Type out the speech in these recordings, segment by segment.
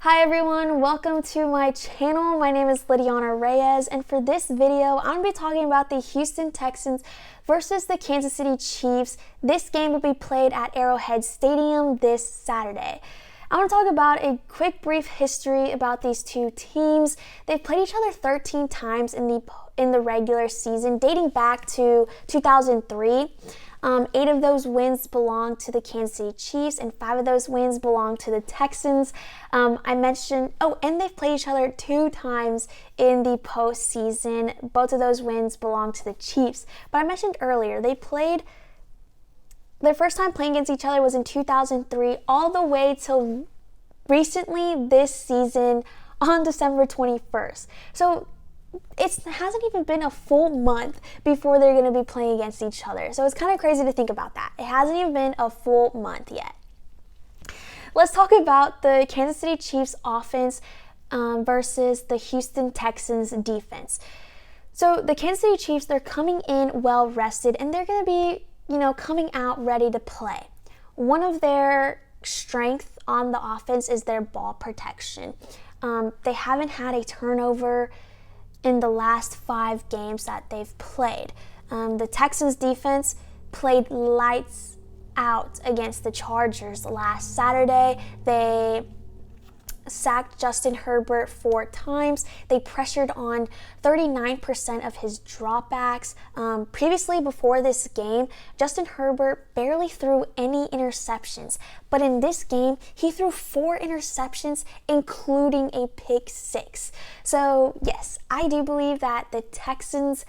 Hi everyone, welcome to my channel. My name is Lidiana Reyes, and for this video, I'm going to be talking about the Houston Texans versus the Kansas City Chiefs. This game will be played at Arrowhead Stadium this Saturday. I want to talk about a quick brief history about these two teams. They've played each other 13 times in the regular season, dating back to 2003. 8 of those wins belong to the Kansas City Chiefs, and 5 of those wins belong to the Texans. And they've played each other 2 times in the postseason. Both of those wins belong to the Chiefs. But I mentioned earlier, their first time playing against each other was in 2003, all the way till recently this season on December 21st. So it hasn't even been a full month before they're going to be playing against each other. So it's kind of crazy to think about that. It hasn't even been a full month yet. Let's talk about the Kansas City Chiefs offense versus the Houston Texans defense. So the Kansas City Chiefs, they're coming in well rested, and they're going to be, coming out ready to play. One of their strengths on the offense is their ball protection. They haven't had a turnover in the last 5 games that they've played. The Texans defense played lights out against the Chargers last Saturday. They sacked Justin Herbert 4 times. They pressured on 39% of his dropbacks. Previously, before this game, Justin Herbert barely threw any interceptions. But in this game, he threw 4 interceptions, including a pick 6. So, yes, I do believe that the Texans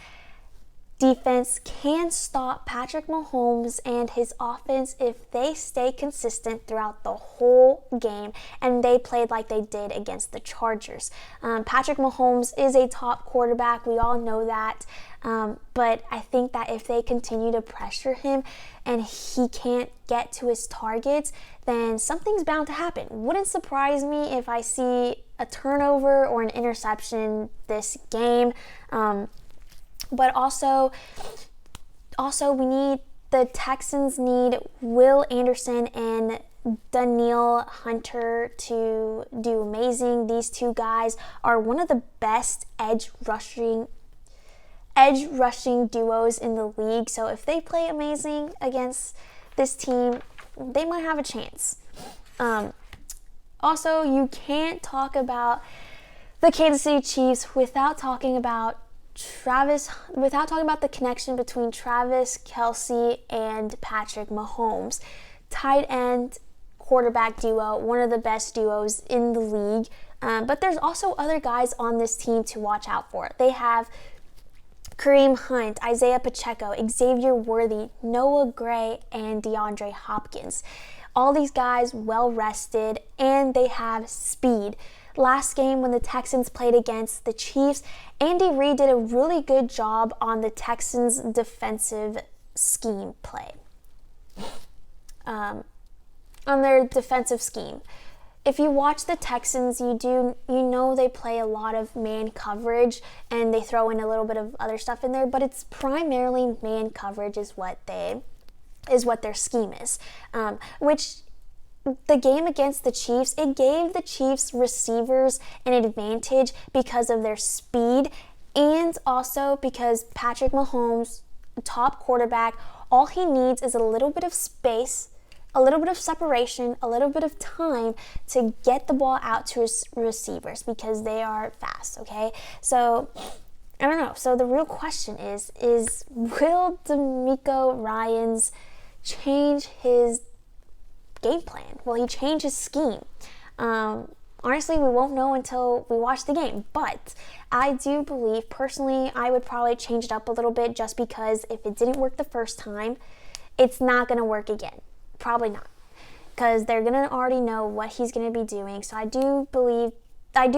defense can stop Patrick Mahomes and his offense if they stay consistent throughout the whole game and they played like they did against the Chargers. Patrick Mahomes is a top quarterback. We all know that. But I think that if they continue to pressure him and he can't get to his targets, then something's bound to happen. Wouldn't surprise me if I see a turnover or an interception this game. But also the Texans need Will Anderson and Danielle Hunter to do amazing. These 2 guys are one of the best edge rushing duos in the league. So if they play amazing against this team, they might have a chance. Also, you can't talk about the Kansas City Chiefs without talking about the connection between Travis Kelce and Patrick Mahomes. Tight end quarterback duo, one of the best duos in the league. But there's also other guys on this team to watch out for. They have Kareem Hunt, Isaiah Pacheco, Xavier Worthy, Noah Gray, and DeAndre Hopkins. All these guys well rested, and they have speed. Last game when the Texans played against the Chiefs, Andy Reid did a really good job on the Texans' defensive scheme play. On their defensive scheme. If you watch the Texans, you know they play a lot of man coverage and they throw in a little bit of other stuff in there, but it's primarily man coverage is what their scheme is. Which the game against the Chiefs, it gave the Chiefs receivers an advantage because of their speed and also because Patrick Mahomes, top quarterback, all he needs is a little bit of space, a little bit of separation, a little bit of time to get the ball out to his receivers because they are fast, okay? So, I don't know. So the real question is will DeMeco Ryans change his game plan? Will he change his scheme? Honestly, we won't know until we watch the game, but I do believe, personally, I would probably change it up a little bit just because if it didn't work the first time, it's not going to work again. Probably not, because they're going to already know what he's going to be doing. So I do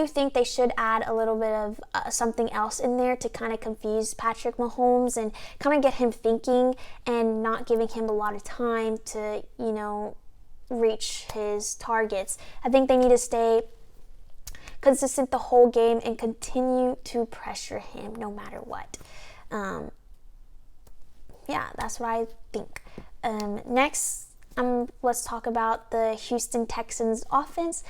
think they should add a little bit of something else in there to kind of confuse Patrick Mahomes and kind of get him thinking and not giving him a lot of time to, reach his targets. I think they need to stay consistent the whole game and continue to pressure him no matter what. That's what I think. Next, let's talk about the Houston Texans offense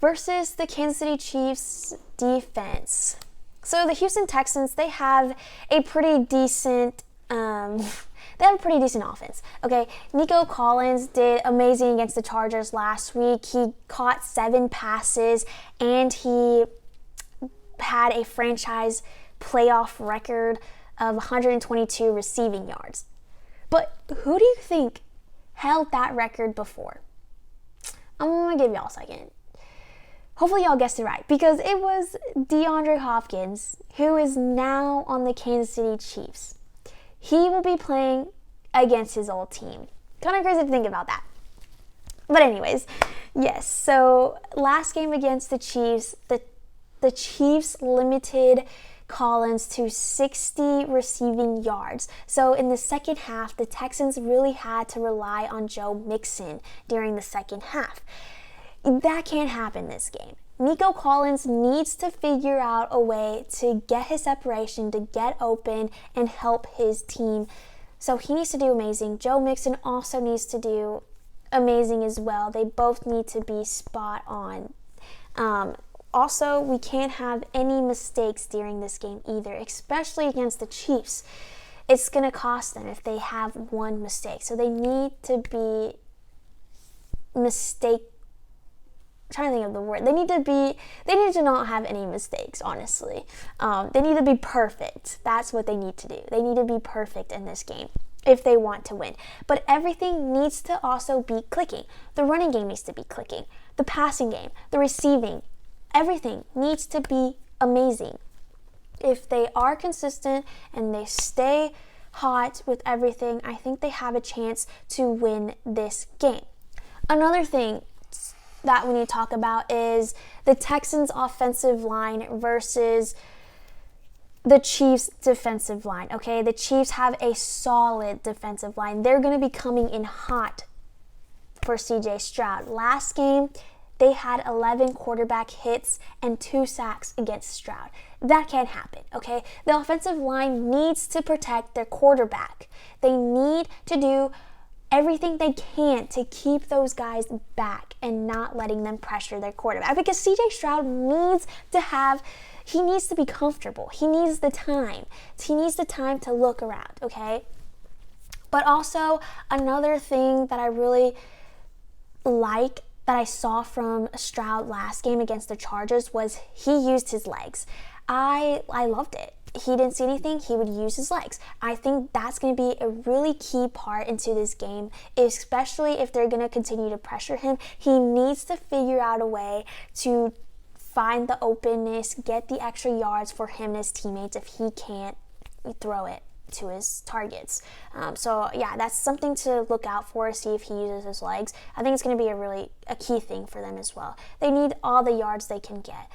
versus the Kansas City Chiefs defense. So the Houston Texans, they have a pretty decent offense. Okay, Nico Collins did amazing against the Chargers last week. He caught 7 passes and he had a franchise playoff record of 122 receiving yards. But who do you think held that record before? I'm going to give y'all a second. Hopefully y'all guessed it right, because it was DeAndre Hopkins, who is now on the Kansas City Chiefs. He will be playing against his old team. Kind of crazy to think about that. But anyways, yes, so last game against the Chiefs, the Chiefs limited Collins to 60 receiving yards. So in the second half, the Texans really had to rely on Joe Mixon during the second half. That can't happen this game. Nico Collins needs to figure out a way to get his separation, to get open and help his team. So he needs to do amazing. Joe Mixon also needs to do amazing as well. They both need to be spot on. Also, we can't have any mistakes during this game either, especially against the Chiefs. It's going to cost them if they have one mistake. So they need to be trying to think of the word. They need to not have any mistakes, honestly. They need to be perfect. That's what they need to do. They need to be perfect in this game if they want to win. But everything needs to also be clicking. The running game needs to be clicking. The passing game, the receiving, everything needs to be amazing. If they are consistent and they stay hot with everything, I think they have a chance to win this game. Another thing that we need to talk about is the Texans' offensive line versus the Chiefs' defensive line. Okay, the Chiefs have a solid defensive line. They're going to be coming in hot for CJ Stroud. Last game, they had 11 quarterback hits and 2 sacks against Stroud. That can't happen, okay? The offensive line needs to protect their quarterback. They need to do everything they can to keep those guys back and not letting them pressure their quarterback, because CJ Stroud needs to be comfortable. He needs the time. He needs the time to look around, okay? But also, another thing that I really like that I saw from Stroud last game against the Chargers was he used his legs. I loved it. He didn't see anything, he would use his legs. I think that's going to be a really key part into this game, especially if they're going to continue to pressure him. He needs to figure out a way to find the openness, get the extra yards for him and his teammates if he can't throw it to his targets. So yeah, that's something to look out for, see if he uses his legs. I think it's going to be a key thing for them as well. They need all the yards they can get.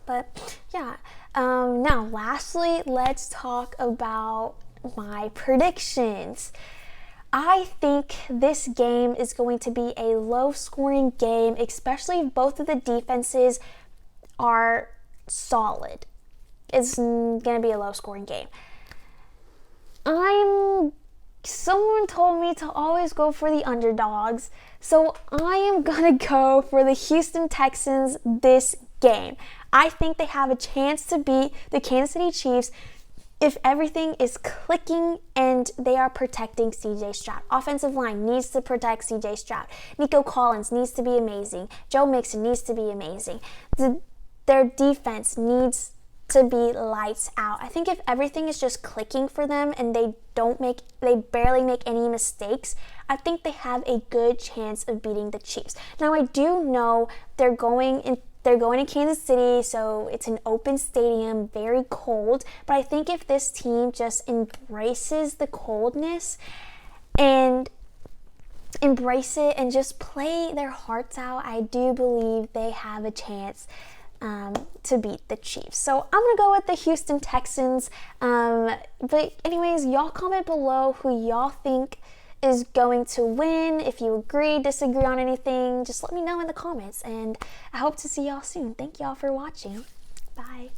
But yeah, now lastly, let's talk about my predictions. I think this game is going to be a low-scoring game, especially if both of the defenses are solid. It's going to be a low-scoring game. Someone told me to always go for the underdogs, so I am going to go for the Houston Texans this game. I think they have a chance to beat the Kansas City Chiefs if everything is clicking and they are protecting CJ Stroud. Offensive line needs to protect CJ Stroud. Nico Collins needs to be amazing. Joe Mixon needs to be amazing. Their defense needs to be lights out. I think if everything is just clicking for them and they barely make any mistakes, I think they have a good chance of beating the Chiefs. Now, I do know they're going to Kansas City, so it's an open stadium, very cold. But I think if this team just embraces the coldness and embrace it and just play their hearts out, I do believe they have a chance to beat the Chiefs. So I'm going to go with the Houston Texans. But anyways, y'all comment below who y'all think is going to win. If you agree, disagree on anything, just let me know in the comments. And I hope to see y'all soon. Thank y'all for watching. Bye.